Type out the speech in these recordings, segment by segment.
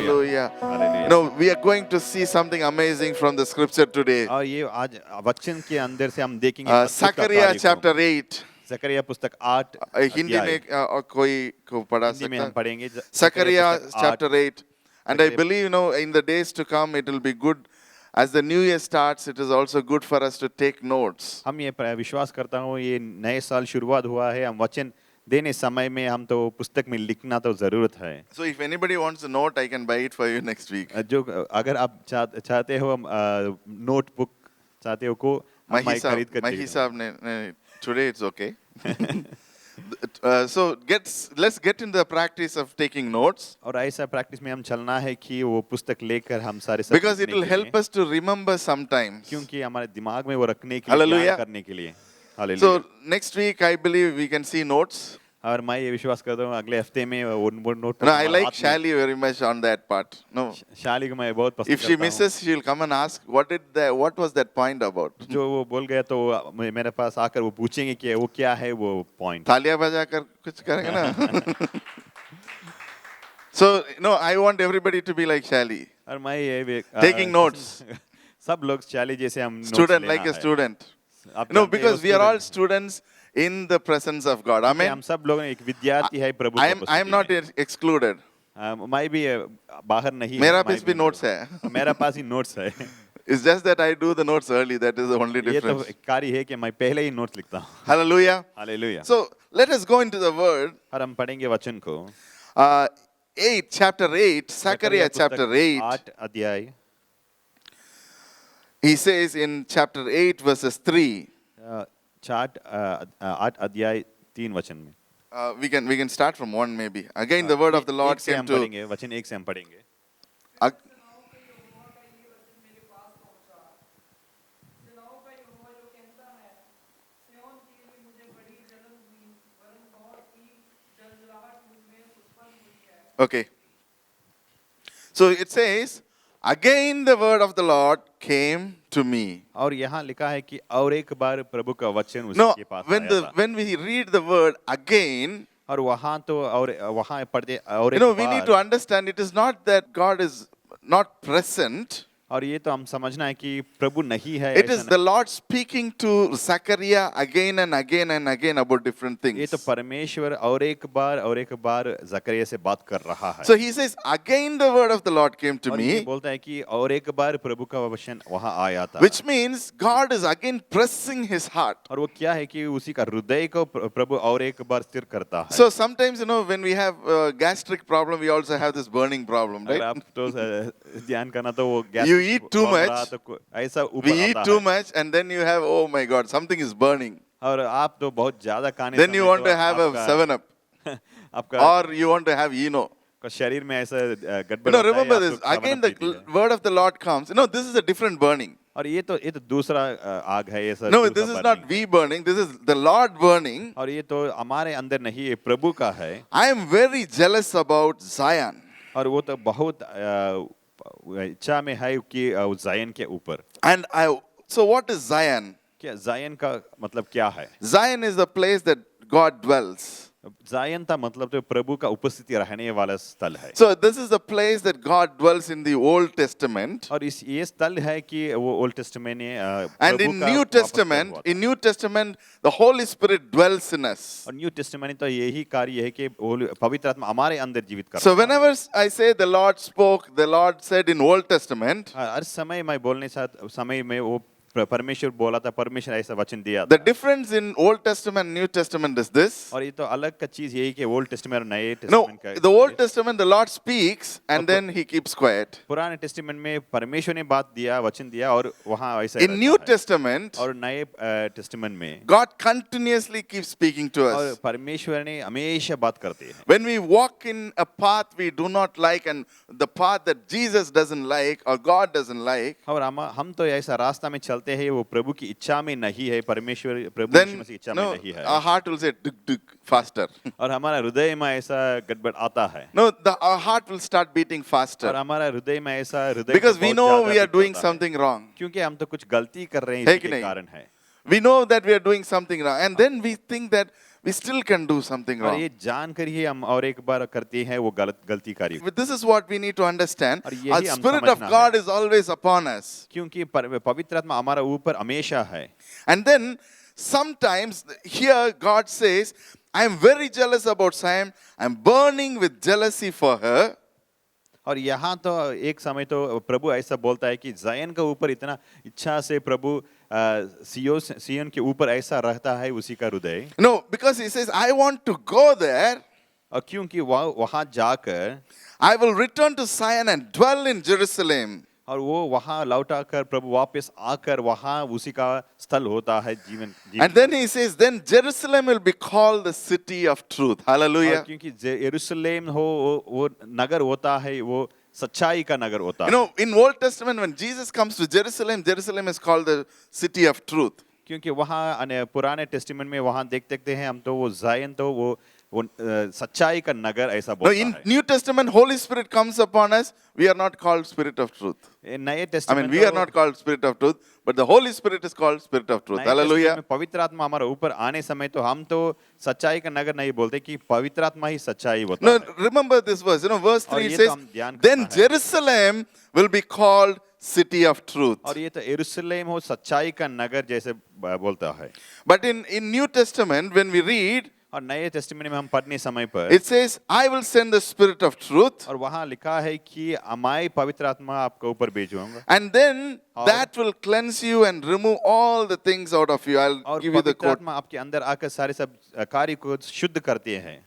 Hallelujah. Hallelujah. We are going to see something amazing from the scripture today. और ये आज वचन के अंदर से हम देखेंगे अद्भुत का Zechariah कार्य को। chapter 8. जकरिया पुस्तक 8 हिंदी में कोई को पढ़ा हिंदी में सकता हम पढ़ेंगे Zechariah chapter 8. And I Zechariah- believe, in the days to come, it will be good. As the new year starts, it is also good for us to take notes. हम ये विश्वास करता हूँ ये नए साल शुरुआत हुआ है हम वचन देने समय में हम तो पुस्तक में लिखना तो जरूरत है So if anybody wants a note, I can buy it for you next week. जो अगर आप चाहते हो नोटबुक चाहते हो को हम खरीद कर My hisab today it's okay. So let's get into the practice of taking notes. और ऐसा प्रैक्टिस में हम चलना है कि वो पुस्तक लेकर हम सारे सब Because it लिखने will के help लिए। us to remember sometimes. क्योंकि हमारे दिमाग में वो रखने के लिए Hallelujah. याद करने के लिए hallelujah So next week, I believe we can see notes. और मैं ये विश्वास करता हूँ अगले हफ्ते में वो note No, I like Shali very much on that part. No, शाली को मैं बहुत पसंद if she करता हूँ misses, she'll come and ask, what was that point about? जो वो बोल गया तो मेरे पास आकर वो पूछेंगे कि वो क्या है वो पॉइंट तालियां बजाकर कुछ करेंगे ना? So, I want everybody to be like Shali. और मैं ये Taking notes. सब लोग शाली जैसे हम notes Student, लेना like a है। student. आप जानते Because हो we are all student, students in the presence of God. हम Amen. सब लोग एक विद्यार्थी है प्रभु I की am उपस्थिति not में। excluded. मैं भी बाहर नहीं मेरा मैं पास भी notes है. मेरा पास ही नोट्स है It's just that I do the notes early. That is the only ये तो difference. कार्य है कि मैं पहले ही नोट्स लिखता हूँ Hallelujah. Hallelujah So let us go into the word. और हम पढ़ेंगे वचन को chapter 8, Zechariah chapter 8. 8 अध्याय He says in chapter 8 verses 3. 8 अध्याय 3 वचन में We can start from 1 maybe. Again the word of the Lord एक से came हम to. पढ़ेंगे वचन एक से हम पढ़ेंगे Ag- Okay. So it says, again the word of the Lord came to me. और यहाँ लिखा है कि और एक बार प्रभु का वचन No, उसके पास आया था when we read the word again, और वहाँ तो और वहाँ पढ़ते और एक we need to bar understand it is not that God is not present. और ये तो हम समझना है कि प्रभु नहीं है It ऐसा is the Lord speaking to Zechariah again and again and again about different नहीं। ये things. तो परमेश्वर और एक बार जकरिया से बात कर रहा है So he says, again the word of the Lord came to और ये me, बोलता है कि और एक बार प्रभु का वचन वहाँ आया था which means God is again pressing his heart. और वो क्या है कि उसी का हृदय को प्रभु और एक बार स्थिर करता है So sometimes, when we have a gastric problem, we also have this burning problem, अगर right? आप तो ध्यान करना तो वो गैस You eat too बढ़ रहा much, तो ऐसा ऊपर We eat आता too है much and then you have, oh my God, something is burning. और आप तो बहुत ज्यादा खाने Then you समय want तो to have a आपका 7-Up आपका or you want to have Eno. शरीर में ऐसा गड़बड़ होता है Remember आप this. तो खाना Again, पीती the है। word of the Lord comes. This is a different burning. और ये तो दूसरा आग है ऐसा No, दूसरा this is burning not है। we burning. This is the Lord burning. और ये तो हमारे अंदर नहीं ये प्रभु का है I am very jealous about Zion. और वो तो बहुत इच्छा में है कि जायन के ऊपर And so what is Zion? क्या जायन का मतलब क्या है Zion is the place that God dwells. जायन था मतलब तो प्रभु का उपस्थिति रहने वाला स्थल है So this is the place that God dwells in the Old Testament. और ये स्थल है कि वो ओल्ड टेस्टामेंट में And प्रभु in का New वापस घर Testament, हुआ था। in New Testament, the Holy Spirit dwells in us. और न्यू टेस्टामेंट तो यही कार्य है कि पवित्र आत्मा हमारे अंदर जीवित कर So whenever I say the Lord spoke, the Lord said in Old Testament, हर समय मैं बोलने साथ समय में वो परमेश्वर बोला था परमेश्वर ऐसा वचन दिया the था difference in Old Testament and New Testament is this. और ये तो अलग का चीज यही कि ओल्ड टेस्टामेंट और नए No, टेस्टामेंट का the Old Testament, the Lord speaks and then he keeps quiet. पुराने टेस्टामेंट में परमेश्वर ने बात दिया वचन दिया और वहाँ ऐसा In New रहता है। Testament, और नए टेस्टामेंट में God continuously keeps speaking to और us. परमेश्वर ने हमेशा बात करते हैं When we walk in a path we do not like and the path that Jesus doesn't like or God doesn't like, और हम तो ऐसा रास्ता में चलते हैं वो प्रभु की इच्छा में नहीं है परमेश्वर प्रभु then यीशु मसीह की इच्छा में नहीं है our heart will say duk duk faster. और हमारा हृदय में ऐसा गड़बड़ आता है No, our heart will start beating और faster हमारा हृदय में ऐसा हृदय because we बहुत know ज्यादा we are बीट doing करता है। something wrong. क्योंकि हम तो कुछ गलती कर रहे हैं है इसी कि के नहीं? कारण है We know that we are doing something wrong, and then we think that we still can do something और ये wrong. जानकर ही हम और एक बार करते हैं वो गलती कार्य, But this is what we need to understand. और यही Our हम Spirit of समझना God है। is always upon us. क्योंकि पवित्र आत्मा हमारा ऊपर हमेशा है। And then sometimes here God says, I am very jealous about Zion. I am burning with jealousy for her. और यहाँ तो एक समय तो प्रभु ऐसा बोलता है कि जायन का ऊपर इतना इच्छा से प्रभु सियोन के ऊपर ऐसा रहता है उसी का हृदय। No, because he says, I want to go there. और क्योंकि वहाँ जाकर I will return to Zion and dwell in Jerusalem. और वो वहाँ लौटा कर प्रभु वापस आकर वहाँ उसी का स्थल होता है जीवन। And then he says, then Jerusalem will be called the city of truth. Hallelujah. और क्योंकि यरूशलेम हो वो नगर होता है, वो सच्चाई का नगर होता You है। know, in Old Testament, when Jesus comes to Jerusalem, Jerusalem is called the city of truth. क्योंकि वहाँ पुराने टेस्टिमेंट में वहाँ देखते हैं हम तो वो जायन तो वो सच्चाई का नगर ऐसा Now, बोलता in है। New Testament, Holy Spirit comes upon us. We are not called Spirit of Truth. नए I testament mean, we are not called Spirit of Truth, but the Holy Spirit is called Spirit of Truth. Hallelujah. पवित्र आत्मा हमारे ऊपर आने समय तो हम तो सच्चाई का नगर नहीं बोलते कि पवित्र आत्मा ही सच्चाई होता No, है। remember this verse. You know, verse और 3 ये says, तो हम ध्यान then करना है। Jerusalem will be called city of truth. और ये तो यरूशलेम हो सच्चाई का नगर जैसे बोलता है। But in New Testament, when we read, और नए टेस्टिमेंट में हम पढ़ने समय पर it says, I will send the Spirit of truth. और वहाँ लिखा है कि अमाई पवित्र आत्मा आपके ऊपर भेजूंगा And then that will cleanse you and remove all the things out of you. I'll और give you the पवित्र quote. आत्मा आपके अंदर आकर सारे सब कार्य को शुद्ध करते हैं।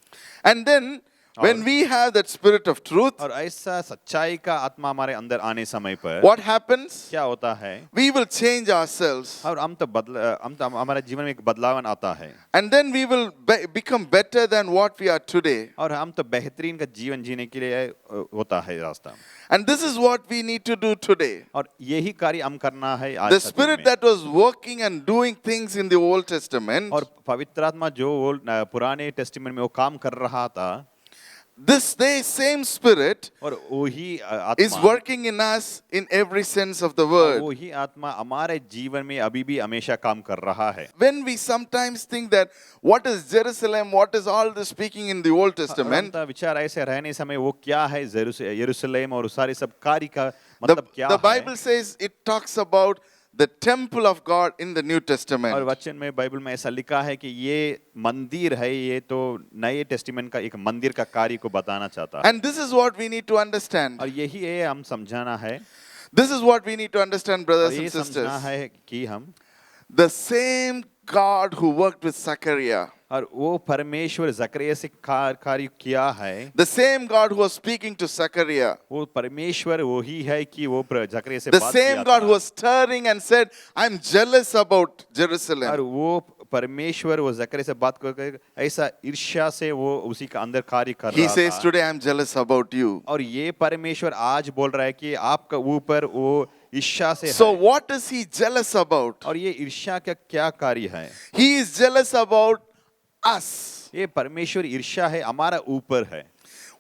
And then when we have that Spirit of truth, और ऐसा सच्चाई का आत्मा हमारे अंदर आने समय पर what happens? क्या होता है? We will change ourselves. और हम तो हमारे जीवन में एक बदलाव आता है And then we will become better than what we are today. और हम तो बेहतरीन का जीवन जीने के लिए होता है रास्ता। And this is what we need to do today. और यही कार्य हम करना है आज The का दिन Spirit में। that was working and doing things in the Old Testament, और पवित्र आत्मा जो पुराने टेस्टिमेंट में वो काम कर रहा था this same Spirit और वही is आत्मा working in us in every sense of the word. वही आत्मा हमारे जीवन में अभी भी हमेशा काम कर रहा है। When we sometimes think that what is Jerusalem, what is all this speaking in the Old और Testament, हम विचार ऐसे रहने समय वो क्या है यरूशलेम और सारे सब कार्य का the, मतलब क्या the है? Bible says it talks about the temple of God in the New और Testament. वचन में बाइबल में ऐसा लिखा है कि ये मंदिर है, ये तो नए टेस्टिमेंट का एक मंदिर का कार्य को बताना चाहता है। And this is what we need to understand. और यही है हम समझाना है This is what we need to understand, और brothers ये and समझना sisters. है कि हम The same God who worked with Zechariah, और वो परमेश्वर जकरिया से कार्य किया है, the same God who was speaking to Zechariah, वो परमेश्वर वही है कि वो जकरिया से the बात same किया God था। who was stirring and said, I'm jealous about और Jerusalem. वो परमेश्वर वो जकरिया से बात करके ऐसा ईर्ष्या से वो उसी का अंदर कार्य कर He रहा says, था। today I'm jealous about you. और ये परमेश्वर आज बोल रहा है कि आपका ऊपर वो ईर्ष्या से So है। what is he jealous about? और ये ईर्ष्या का क्या कार्य है? He is jealous about us. ये परमेश्वर ईर्ष्या है हमारा ऊपर है।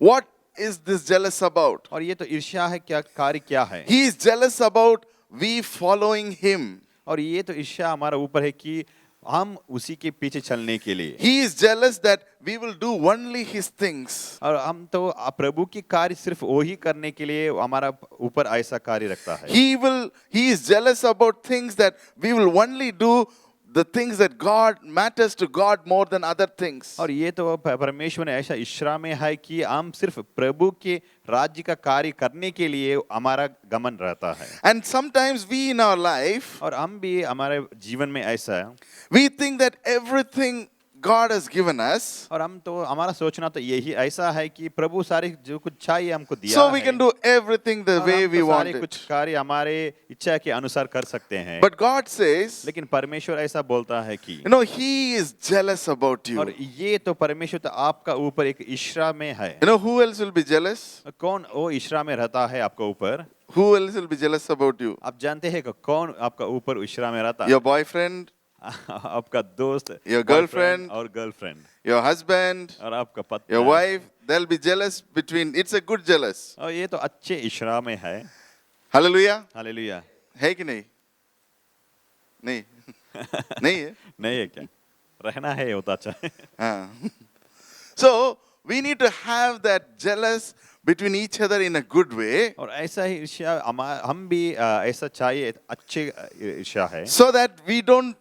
What is this jealous about? और ये तो ईर्ष्या है क्या कार्य क्या है? He is jealous about we following him. और ये तो ईर्ष्या हमारा ऊपर है कि हम उसी के पीछे चलने के लिए। He is jealous that we will do only his things. और हम तो प्रभु की कार्य सिर्फ वही करने के लिए हमारा ऊपर ऐसा कार्य रखता है। He is jealous about things that we will only do the things that God matters to God more than other things. और ये तो परमेश्वर ने ऐसा ईश्वरा में है कि हम सिर्फ प्रभु के राज्य का कार्य करने के लिए हमारा गमन रहता है। And sometimes we in our life, और हम भी हमारे जीवन में ऐसा है we think that everything God has given us, और हम तो हमारा सोचना तो यही ऐसा है कि प्रभु सारे जो कुछ चाहिए हमको दिया so है we can do everything the और way हम we तो want सारे कुछ it. कार्य हमारे इच्छा के अनुसार कर सकते हैं। But God says, लेकिन परमेश्वर ऐसा बोलता है कि you know, He is jealous about और you. ये तो परमेश्वर तो आपका ऊपर एक ईश्वरा में है। You know who else will be jealous? कौन वो ईश्वरा में रहता है आपका ऊपर? Who else will be jealous about you? आप जानते हैं कि कौन आपका ऊपर ईश्वरा में रहता है? Your boyfriend, आपका दोस्त, Your boyfriend girlfriend, और गर्लफ्रेंड your husband, और आपका पत्नी your wife. They'll be jealous between. It's a good jealous. और ये तो अच्छे ईश्वरा में है। Hallelujah. हालेलुया। है कि नहीं? नहीं. नहीं है? नहीं है क्या? रहना है होता अच्छा है। हाँ. So we need to have that jealous between each other in a good way, और ऐसा ही ईर्ष्या हम भी ऐसा चाहिए, अच्छे ईर्ष्या है, so that we don't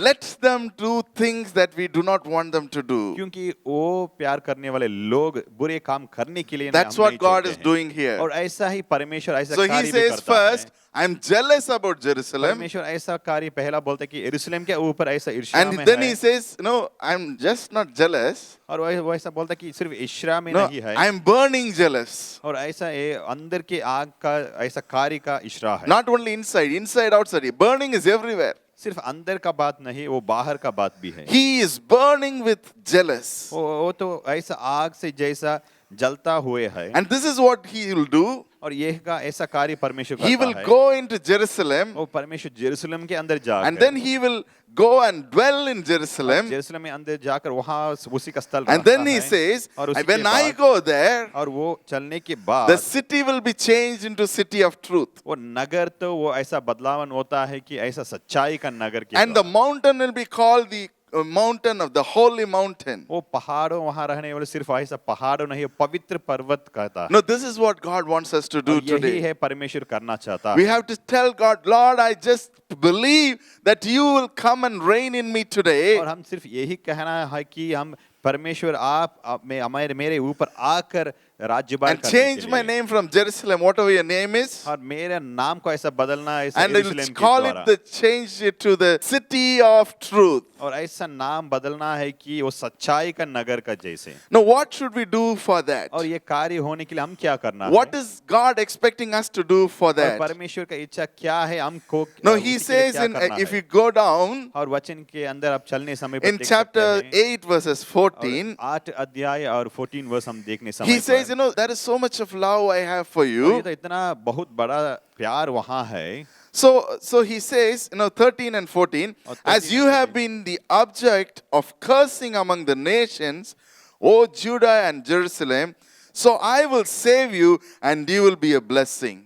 let them do things that we do not want them to do. क्योंकि वो प्यार करने वाले लोग बुरे काम करने के लिए That's हम what नहीं God छोड़ते is हैं। doing here. और ऐसा ही परमेश्वर ऐसा So he कार्य भी says करता है। first, I'm jealous about Jerusalem. परमेश्वर ऐसा कार्य पहला बोलता है कि यरूशलेम के ऊपर ऐसा ईर्ष्या And में then है। he says, no, I'm just not jealous. और वो ऐसा बोलता है कि सिर्फ ईर्ष्या में No, नहीं है, I'm burning jealous. और ऐसा ये अंदर के आग का ऐसा कार्य का ईर्ष्या है। Not only inside, outside. Burning is everywhere. सिर्फ अंदर का बात नहीं, वो बाहर का बात भी है। He is burning with jealous. वो तो ऐसा आग से जैसा जलता हुए है। And this is what he will do. और यह का ऐसा कार्य परमेश्वर He करता will है। go into Jerusalem, वो परमेश्वर यरूशलेम के अंदर जाकर, and then he will go and dwell in Jerusalem. यरूशलेम में अंदर जाकर वहाँ उसी का स्थल And रहता then he है। says, और उसी के when I बाद, go there, और वो चलने के बाद the city will be changed into city of truth. वो नगर तो वो ऐसा बदलावन होता है कि ऐसा सच्चाई का नगर के And the द्वारा। mountain will be called the mountain of the holy mountain. वो पहाड़ों वहाँ रहने वाले सिर्फ ऐसा पहाड़ों नहीं, पवित्र पर्वत कहता है। No, this is what God wants us to do और यही today. है परमेश्वर करना चाहता We है। have to tell God, Lord, I just believe that you will come and reign in me today. और हम सिर्फ यही कहना है कि हम परमेश्वर आप में मेरे ऊपर आकर राज्यभार And करने change के my लिए। name from Jerusalem, whatever your name is. और मेरे नाम को ऐसा बदलना है, ऐसा And it यरूशलेम will के call द्वारा। it change it to the city of truth. और ऐसा नाम बदलना है कि वो सच्चाई का नगर का जैसे। Now, what should we do for that? और ये कार्य होने के लिए हम क्या करना What है? is God expecting us to do for और that? परमेश्वर का इच्छा क्या है हमको? No, उसी he के लिए says क्या in करना if है? you go down और वचन के अंदर आप चलने समय पर in देख सकते chapter हैं। 8 verses 14, 8 अध्याय और 14 वर्ष हम देखने समय he says, पर। you know, there is so much of love I have for और ये you. तो इतना बहुत बड़ा प्यार वहाँ है। So he says, 13 and 14, और 13 as you and have 14. been the object of cursing among the nations, O Judah and Jerusalem, so I will save you and you will be a blessing.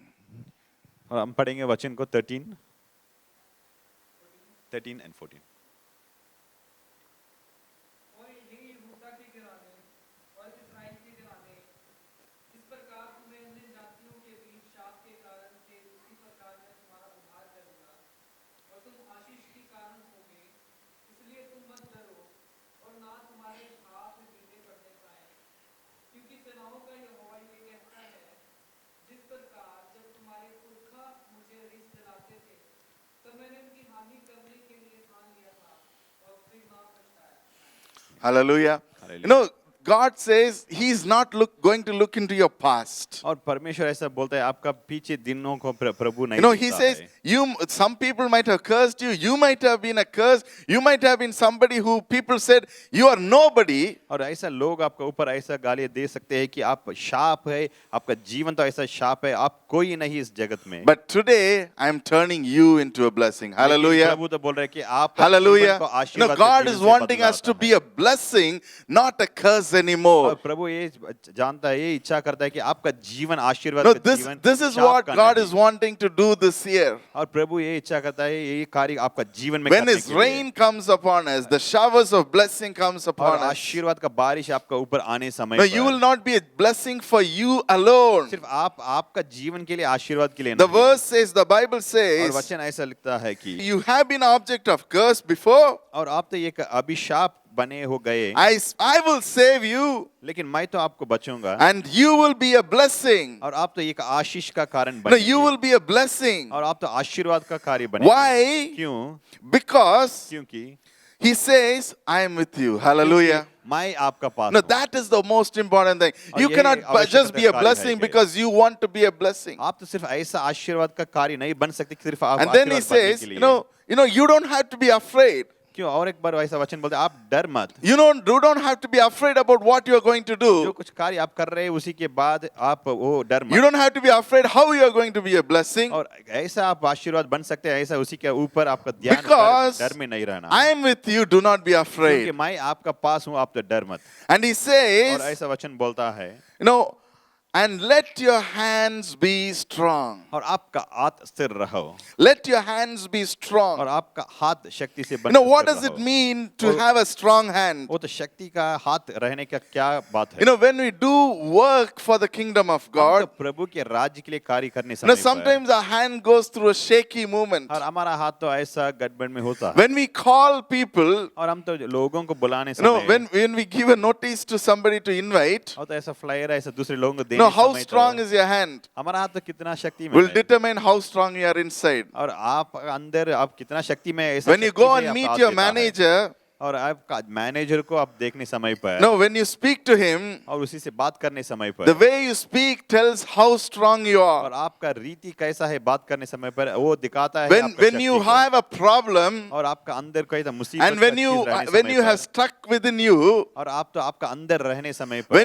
और हम पढ़ेंगे वचन को 13 and 14। और हे यहूदा के घराने और इस्राएल के घराने, इस प्रकार तुम्हें अन्य जातियों के बीच शाप के कारण थे, उसी प्रकार मैं तुम्हारा उद्धार करूंगा और तुम आशीष के कारण होगे। इसलिए तुम मत डरो और ना तुम्हारे हाथ ढीले पड़ने पाए, क्योंकि सेनाओं का यहोवा ये कहता है, जिस प्रकार जब तुम्हारे पुरखा मुझे रिस दिलाते थे, तब मैंने उनकी हानि करने के लिए ठान लिया था और फिर ना पछताया। Hallelujah. Hallelujah. God says He's not going to look into your past. और परमेश्वर ऐसा बोलता है आपका पीछे दिनों को प्रभु नहीं He देखता says, है। some people might have cursed you. You might have been a curse. You might have been somebody who people said, you are nobody. और ऐसा लोग आपके ऊपर ऐसा गालियां दे सकते हैं कि आप शाप है, आपका जीवन तो ऐसा शाप है, आप कोई नहीं इस जगत में। But today, I am turning you into a blessing. लेकिन Hallelujah. प्रभु तो बोल रहे हैं कि आप Hallelujah. को आशीर्वाद God के is जीवन से wanting us to बदलाता be a blessing, not a curse है। और anymore. प्रभु ये जानता है, ये इच्छा करता है कि आपका जीवन आशीर्वाद No, का जीवन this is शाप what का God नहीं। is wanting to do this year. और प्रभु ये इच्छा करता है ये कार्य आपका जीवन में When करने His के लिए। rain comes upon us, the showers of blessing comes और upon us. आशीर्वाद का बारिश आपका ऊपर आने समय No, you will पर not be a blessing for you alone. सिर्फ आपका जीवन के लिए आशीर्वाद के लिए The नहीं। verse says, the Bible और says, वचन ऐसा लिखता है कि you have been object of curse before. और आप तो एक अभिशाप बने हो गए, I will save you लेकिन मैं तो आपको बचाऊंगा and you will be a blessing. और आप तो एक आशीष का कारण No, you बनेंगे will be a blessing. और आप तो आशीर्वाद का कार्य बनेंगे। Why? क्यों? Because क्योंकि He says, I am with you. Hallelujah. मैं आपका पास No, हूँ। that is the most important thing. और You यही cannot just आवश्यकता be a कार्य blessing है। because you want to be a blessing. आप तो सिर्फ ऐसा आशीर्वाद का कार्य नहीं बन सकते कि सिर्फ आप And then He आशीर्वाद बनने says, के लिए। you don't have to be afraid. क्यों? और एक बार ऐसा वचन बोलते हैं, आप डर मत। You don't have to be afraid about what you are going to जो do. कुछ कार्य आप कर रहे हैं उसी के बाद आप वो डर You मत। don't have to be afraid how you are going to be a blessing. और ऐसा आप आशीर्वाद बन सकते हैं, ऐसा उसी के ऊपर आपका ध्यान Because डर में नहीं रहना। I am with you, do not be क्योंकि afraid. मैं आपका पास हूँ, आप तो डर मत। And He और says, ऐसा वचन बोलता है And let your hands be strong. और आपका हाथ स्थिर रहो Let your hands be और strong. आपका हाथ शक्ति से You बन know, what स्थिर does it रहो। mean to और- have a strong hand? वो तो शक्ति का हाथ रहने का क्या बात है। You know, when we do work for the kingdom of हम तो God, प्रभु के राज्य के लिए कार्य करने you know, समय पर sometimes our hand goes through a shaky movement. और हमारा हाथ तो ऐसा गड़बड़ में होता है When we call people, और हम तो लोगों को बुलाने you know, समय when we give a notice to somebody to invite, और तो ऐसा फ्लायर ऐसा दूसरे लोगों को you know, देने how समय strong तो is your hand हमारा हाथ तो कितना शक्ति में will है determine how strong you are inside. और आप अंदर आप कितना शक्ति में ऐसा When you शक्ति go से and आपका meet हाथ your देता है। manager, और आपका मैनेजर को आप देखने समय पर no, when you speak to him, और उसी से बात करने समय the पर way you speak tells how strong you और are. आपका रीति कैसा है बात करने समय पर वो दिखाता है When आपका when शक्ति you को। have a problem, और आपका अंदर कोई तो मुसीबत and का when चीज you रहने when समय you have पर stuck within you, और आप तो आपका अंदर रहने समय पर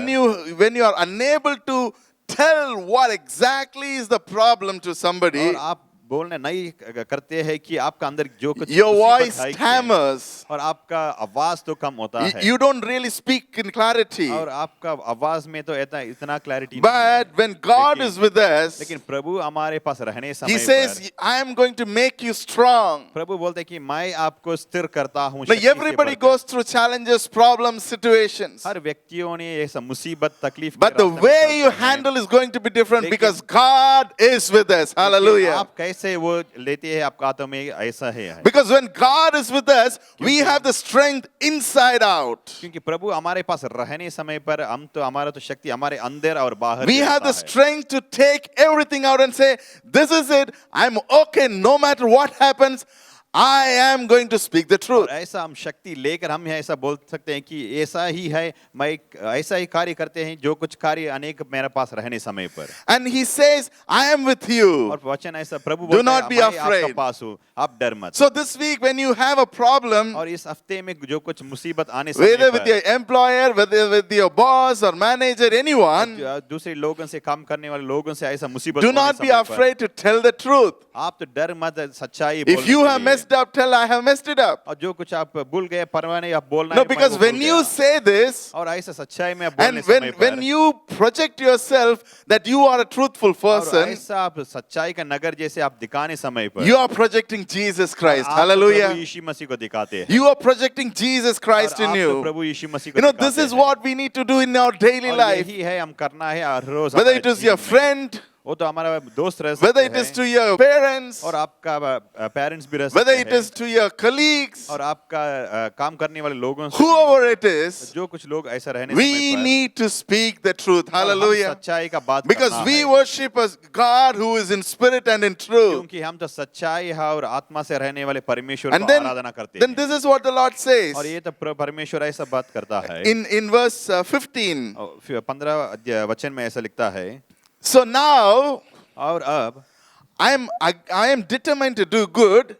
when you are unable to tell what exactly is the problem to somebody, और आप बोलने नहीं करते हैं कि आपका अंदर जो कुछ your मुसीबत voice है कि- stammers. और आपका आवाज तो कम होता है You don't really speak in clarity. और आपका आवाज में तो इतना क्लैरिटी नहीं But है when God लेकिन- is with us, लेकिन प्रभु हमारे पास रहने He समय says, पर I am going to make you strong. प्रभु बोलते हैं कि मैं आपको स्थिर करता हूँ Now, शक्ति से everybody बढ़कर। goes through challenges, problems, situations. हर व्यक्तियों ने ऐसा मुसीबत तकलीफ के But the रास्ते में way you चलते हैं। handle is going to be different लेकिन- because God is with us. लेकिन Hallelujah. आप कैसे वो लेते हैं आपका हाथों में ऐसा है Because when God is with us, we have the strength inside out. क्योंकि प्रभु हमारे पास रहने समय पर हम तो हमारा तो शक्ति हमारे अंदर और बाहर We से have the रहता है। strength to take everything out and say, this is it. I'm okay no matter what happens. I am going to speak the truth. और ऐसा हम शक्ति लेकर हम ऐसा बोल सकते हैं कि ऐसा ही है मैं ऐसा ही कार्य करते हैं जो कुछ कार्य अनेक मेरे पास रहने समय पर And He says, I am with you. और वचन ऐसा प्रभु Do बोलता not है be मैं आपका afraid. पास हूँ आप डर मत So this week, when you have a problem, और इस हफ्ते में जो कुछ मुसीबत आने whether समय with पर your employer, whether with your boss or manager, anyone, दूसरे लोगों से काम करने वाले लोगों से ऐसा मुसीबत do होने not be समय पर afraid to tell the truth. आप तो डर मत सच्चाई If बोलने you के have लिए। messed up, tell I have messed it up. और जो कुछ आप भूल गए परवाह नहीं आप बोलना No, है, मैं because वो when भूल you गया। say this, और ऐसा सच्चाई में आप बोलने and समय when पर you project yourself that you are a truthful और person, ऐसा आप सच्चाई का नगर जैसे आप दिखाने समय पर you are projecting Jesus Christ. आप तो प्रभु Hallelujah. यीशु मसीह को दिखाते हैं You are projecting Jesus Christ और in आप तो you. प्रभु यीशु मसीह को You know, दिखाते this is हैं। what we need to do in our daily और life. यही है हम करना है हर रोज Whether हमारे it is जीवन your में। friend, वो तो हमारा दोस्त रह whether सकते it is हैं to your parents, और आपका पेरेंट्स भी रह whether सकते it हैं is to your colleagues, और आपका काम करने वाले लोगों से भी, whoever it is, जो कुछ लोग ऐसा रहने we समय पर need to speak the truth. और हम Hallelujah. सच्चाई का बात Because करना we है worship a God who is in spirit and in truth. क्योंकि हम तो सच्चाई है और आत्मा से रहने वाले परमेश्वर And को then, आराधना करते then हैं this is what the Lord says और ये तो परमेश्वर ऐसा बात करता है in verse 15. और फिर 15 वचन में ऐसा लिखता है So now और अब I am determined to do good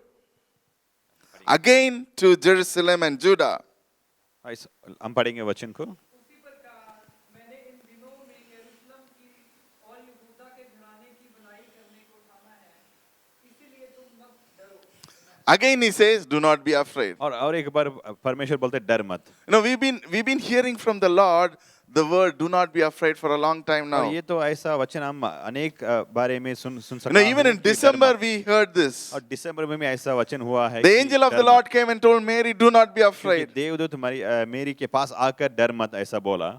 again to Jerusalem and Judah. हम पढ़ेंगे वचन को उसी प्रकार मैंने इन दिनों में यरूशलेम की और यहूदा के घराने की भलाई करने को ठाना है इसीलिए तुम मत डरो Again he says, do not be afraid. और एक बार परमेश्वर बोलते डर मत You know, we've been hearing from the Lord the word do not be afraid for a long time और now. ये तो ऐसा वचन हम अनेक बारे में सुन You सकते know, हैं even in कि डर December मत। we heard this. और दिसंबर में भी ऐसा वचन हुआ है The कि angel of डर the मत। Lord came and told Mary, do not be क्योंकि afraid. देवदूत मेरी के पास आकर डर मत ऐसा बोला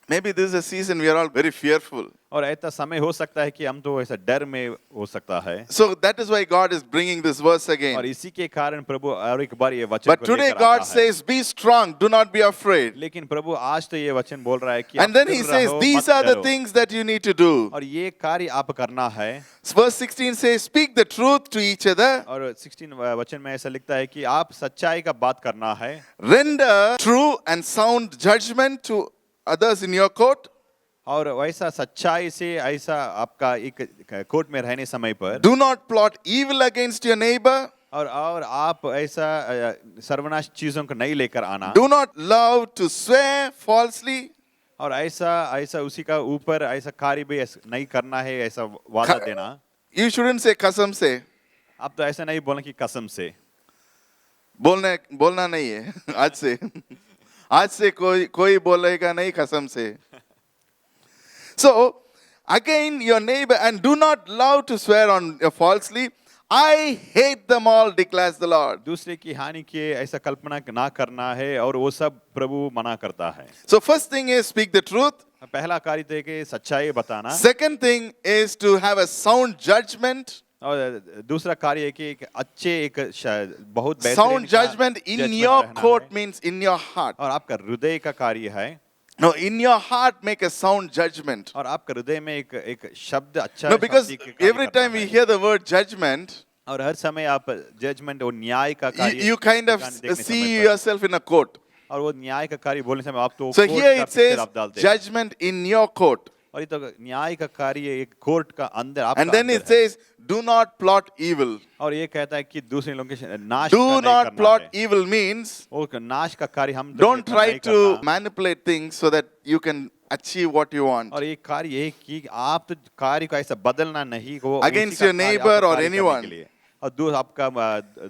Maybe this is a season we are all very fearful. और ऐसा समय हो सकता है कि हम तो ऐसा डर में हो सकता है So that is why God is bringing this verse और again. इसी के कारण प्रभु और एक बार ये वचन But को today लेकर God आता है। says, be strong, do not be afraid. लेकिन प्रभु आज तो ये वचन बोल रहा है कि And आप then he स्थिर says, रहो, these मत are the डरो। things that you need to do. और ये कार्य आप करना है Verse 16 says, speak the truth to each other, और 16 वचन में ऐसा लिखता है कि आप सच्चाई का बात करना है render true and sound judgment to others in your court. और वैसा सच्चाई से ऐसा आपका एक कोर्ट में रहने समय पर Do not plot evil against your neighbor. और आप ऐसा सर्वनाश चीजों को नहीं लेकर आना Do not love to swear falsely. और ऐसा उसी का ऊपर ऐसा कार्य भी नहीं करना है ऐसा वादा देना You shouldn't say कसम से. आप तो ऐसा नहीं बोलना कि कसम से बोलना नहीं है आज से कोई बोलेगा नहीं कसम से. So Again, your neighbor, and do not love to swear on falsely. I hate them all, declares the Lord. दूसरे की हानि के ऐसा कल्पना ना करना है और वो सब प्रभु मना करता है। So, first thing is speak the truth. पहला कार्य तो है कि सच्चाई बताना Second thing is to have a sound judgment. और दूसरा कार्य है कि एक अच्छे बहुत बेहतरीन Sound का judgment in judgment your रहना court है। means in your heart. और आपका हृदय का कार्य है No, in your heart make a sound judgment. और आपका हृदय में एक शब्द अच्छा No, because शब्द के कार्य every करता time we है। hear the word judgment, और हर समय आप जजमेंट और न्याय का कार्य you kind of देखने see समय पर। yourself in a court. और वो न्याय का कार्य बोलने समय आप तो So कोर्ट here का it पिक्चर says आप डालते हैं judgment in your court. और ये तो न्याय का कार्य एक कोर्ट का अंदर आपका And then अंदर it है। says, do not plot evil. और ये कहता है कि दूसरे लोगों के नाश Do नहीं not करना plot है। evil means वो नाश का कार्य हम don't try नहीं to करना। manipulate things so that you can achieve what you want. और ये कार्य ये है कि आप तो कार्य को ऐसा बदलना नहीं वो Against उसी का your कार्य neighbor आपको or कार्य करने anyone. के लिए। और आपका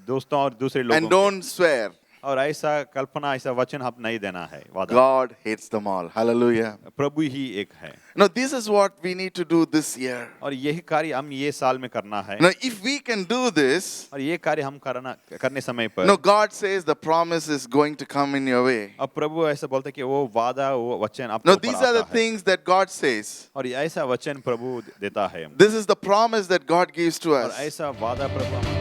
दोस्तों और दूसरे लोगों And के। don't swear. और ऐसा कल्पना ऐसा वचन आप नहीं देना है वादा। God hates them all. Hallelujah. प्रभु ही एक है। Now, this is what we need to do this year. और यही कार्य हम ये साल में करना है। Now, if we can do this, और ये कार्य हम करने समय पर no, God says the promise is going to come in your way. अब प्रभु ऐसा बोलते हैं कि वो वादा वो वचन आपके Now, ऊपर these are the आता है। things that God says. और ये ऐसा वचन प्रभु देता है। This is the promise that God gives to और us. ऐसा वादा प्रभु हमें